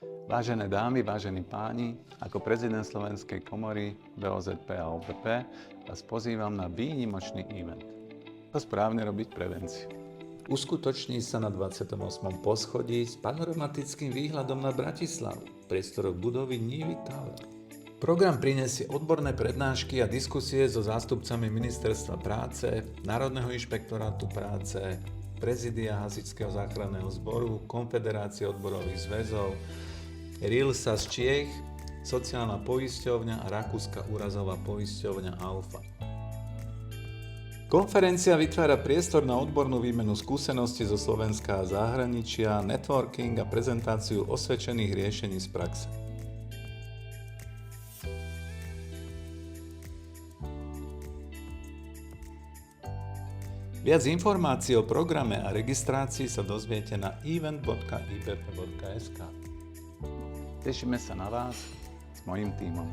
Vážené dámy, vážení páni, ako prezident Slovenskej komory BOZP a OPP vás pozývam na výnimočný event. To správne robiť prevenciu. Uskutoční sa na 28. poschodí s panoramatickým výhľadom na Bratislavu, priestoroch budovy Nivy Tower. Program prinesie odborné prednášky a diskusie so zástupcami Ministerstva práce, Národného inšpektorátu práce, Prezídia Hasičského záchranného zboru, Konfederácie odborových zväzov, RILSA z Čiech, Sociálna poisťovňa a Rakúska úrazová poisťovňa AUFA. Konferencia vytvára priestor na odbornú výmenu skúseností zo Slovenska a zahraničia, networking a prezentáciu osvedčených riešení z praxe. Viac informácií o programe a registrácii sa dozviete na event.ipp.sk. Tešíme sa na vás s mojím tímom.